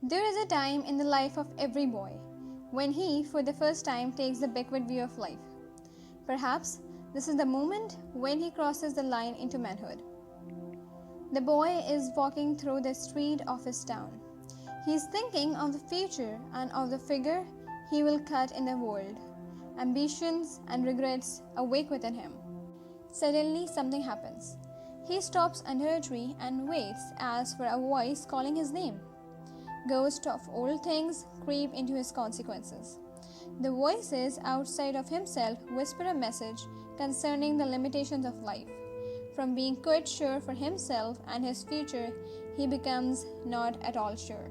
There is a time in the life of every boy when he, for the first time, takes the backward view of life. Perhaps this is the moment when he crosses the line into manhood. The boy is walking through the street of his town. He is thinking of the future and of the figure he will cut in the world. Ambitions and regrets awake within him. Suddenly, something happens. He stops under a tree and waits as for a voice calling his name. Ghosts of old things creep into his consequences. The voices outside of himself whisper a message concerning the limitations of life. From being quite sure for himself and his future, he becomes not at all sure.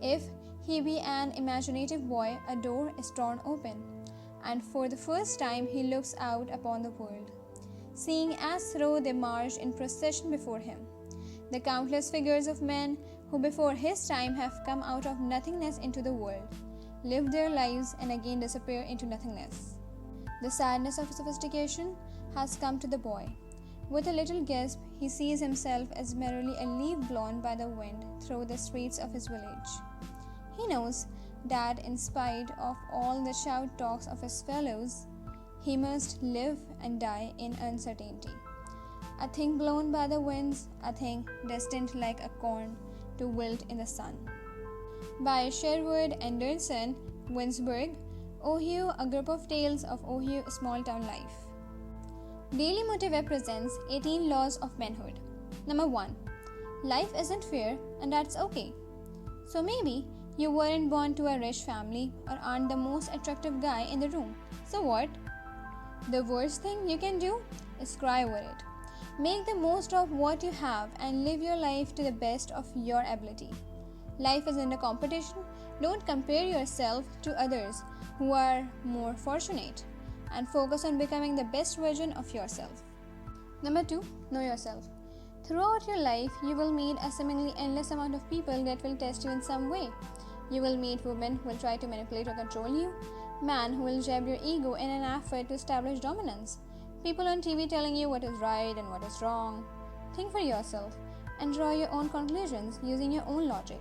If he be an imaginative boy, a door is torn open, and for the first time he looks out upon the world, seeing as though they march in procession before him, the countless figures of men who before his time have come out of nothingness into the world, live their lives and again disappear into nothingness. The sadness of sophistication has come to the boy. With a little gasp, he sees himself as merely a leaf blown by the wind through the streets of his village. He knows that in spite of all the shout talks of his fellows, he must live and die in uncertainty. A thing blown by the winds, a thing destined like a corn to wilt in the sun. By Sherwood Anderson Winsberg, Ohio, a group of tales of Ohio small town life. Daily MotiveWeb presents 18 laws of manhood. Number 1. Life isn't fair, and that's okay. So maybe you weren't born to a rich family or aren't the most attractive guy in the room. So what? The worst thing you can do is cry over it. Make the most of what you have and live your life to the best of your ability. Life isn't a competition. Don't compare yourself to others who are more fortunate, and focus on becoming the best version of yourself. Number 2. Know yourself. Throughout your life, you will meet a seemingly endless amount of people that will test you in some way. You will meet women who will try to manipulate or control you, men who will jab your ego in an effort to establish dominance, people on TV telling you what is right and what is wrong. Think for yourself and draw your own conclusions using your own logic,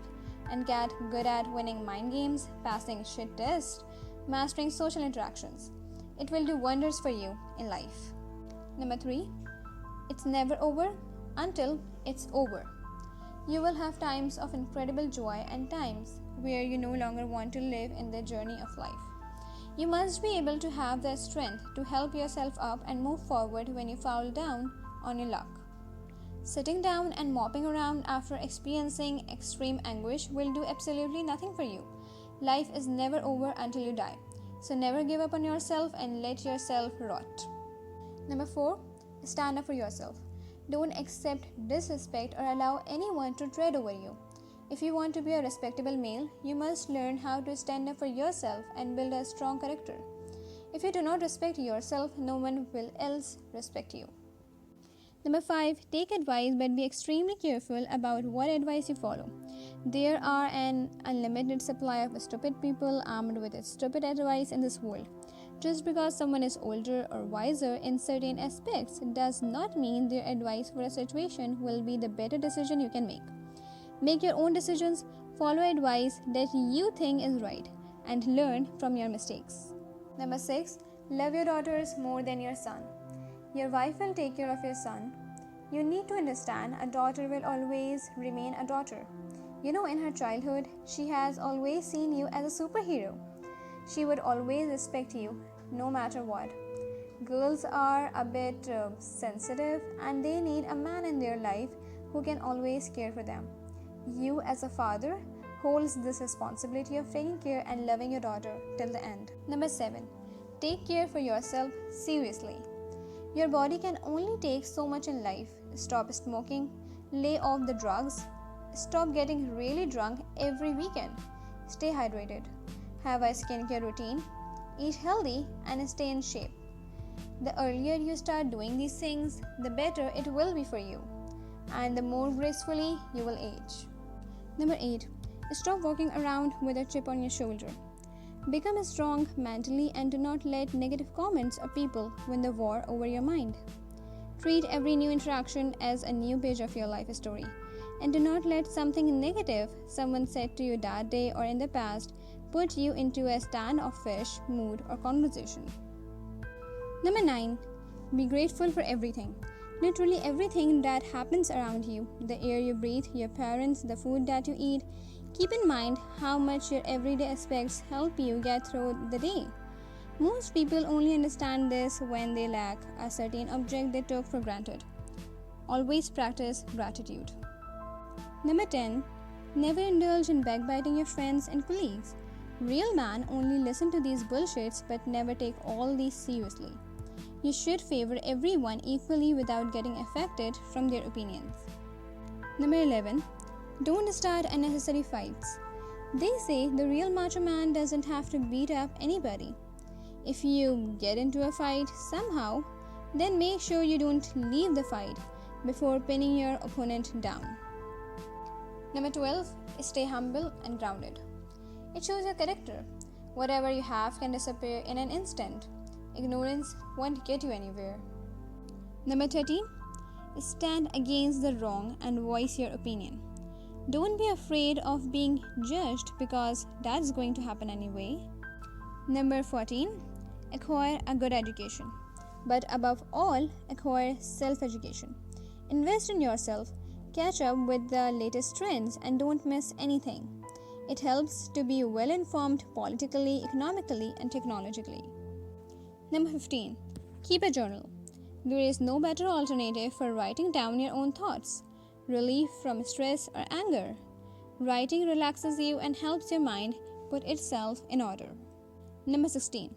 and get good at winning mind games, passing shit tests, mastering social interactions. It will do wonders for you in life. Number 3. It's never over until it's over. You will have times of incredible joy and times where you no longer want to live in the journey of life. You must be able to have the strength to help yourself up and move forward when you fall down on your luck. Sitting down and moping around after experiencing extreme anguish will do absolutely nothing for you. Life is never over until you die. So never give up on yourself and let yourself rot. Number 4. Stand up for yourself. Don't accept disrespect or allow anyone to tread over you. If you want to be a respectable male, you must learn how to stand up for yourself and build a strong character. If you do not respect yourself, no one will else respect you. Number 5. Take advice, but be extremely careful about what advice you follow. There are an unlimited supply of stupid people armed with stupid advice in this world. Just because someone is older or wiser in certain aspects does not mean their advice for a situation will be the better decision you can make. Make your own decisions, follow advice that you think is right, and learn from your mistakes. Number 6. Love your daughters more than your son. Your wife will take care of your son. You need to understand a daughter will always remain a daughter. In her childhood, she has always seen you as a superhero. She would always respect you, no matter what. Girls are a bit sensitive, and they need a man in their life who can always care for them. You, as a father, holds this responsibility of taking care and loving your daughter till the end. Number 7. Take care for yourself seriously. Your body can only take so much in life. Stop smoking, lay off the drugs, stop getting really drunk every weekend, stay hydrated, have a skincare routine, eat healthy, and stay in shape. The earlier you start doing these things, the better it will be for you, and the more gracefully you will age. Number 8. Stop walking around with a chip on your shoulder. Become strong mentally and do not let negative comments of people win the war over your mind. Treat every new interaction as a new page of your life story. and do not let something negative someone said to you that day or in the past put you into a standoffish mood or conversation. Number 9. Be grateful for everything. Literally everything that happens around you, the air you breathe, your parents, the food that you eat. Keep in mind how much your everyday aspects help you get through the day. Most people only understand this when they lack a certain object they took for granted. Always practice gratitude. Number 10. Never indulge in backbiting your friends and colleagues. Real men only listen to these bullshits but never take all these seriously. You should favor everyone equally without getting affected from their opinions. Number 11. Don't start unnecessary fights. They say the real macho man doesn't have to beat up anybody. If you get into a fight somehow, then make sure you don't leave the fight before pinning your opponent down. Number 12. Stay humble and grounded. It shows your character. Whatever you have can disappear in an instant. Ignorance won't get you anywhere. Number 13. Stand against the wrong and voice your opinion. Don't be afraid of being judged because that's going to happen anyway. Number 14. Acquire a good education. But above all, acquire self-education. Invest in yourself, catch up with the latest trends, and don't miss anything. It helps to be well-informed politically, economically, and technologically. Number 15. Keep a journal. There is no better alternative for writing down your own thoughts, relief from stress or anger. Writing relaxes you and helps your mind put itself in order. Number 16.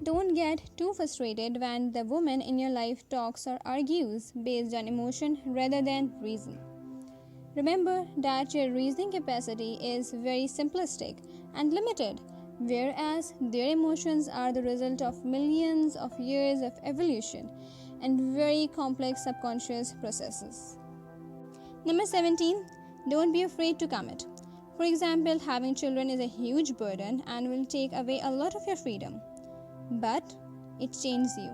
Don't get too frustrated when the woman in your life talks or argues based on emotion rather than reason. Remember that your reasoning capacity is very simplistic and limited, whereas their emotions are the result of millions of years of evolution and very complex subconscious processes. Number 17. Don't be afraid to commit. For example, having children is a huge burden and will take away a lot of your freedom. But it changes you,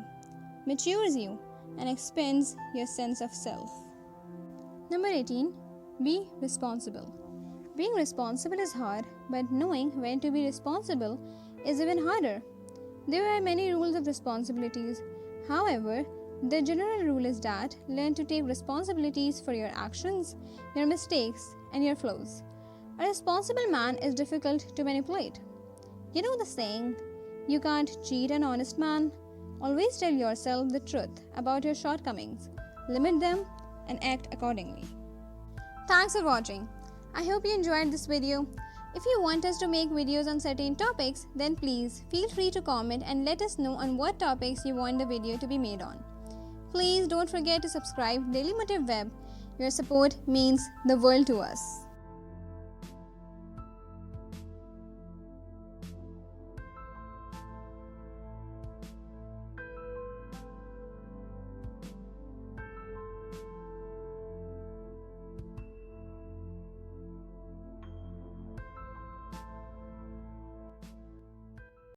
matures you, and expands your sense of self. Number 18. Be responsible. Being responsible is hard, but knowing when to be responsible is even harder. There are many rules of responsibilities. However, the general rule is that learn to take responsibilities for your actions, your mistakes, and your flaws. A responsible man is difficult to manipulate. You know the saying, you can't cheat an honest man? Always tell yourself the truth about your shortcomings, limit them, and act accordingly. Thanks for watching. I hope you enjoyed this video. If you want us to make videos on certain topics, then please feel free to comment and let us know on what topics you want the video to be made on. Please don't forget to subscribe Daily Motive Web. Your support means the world to us.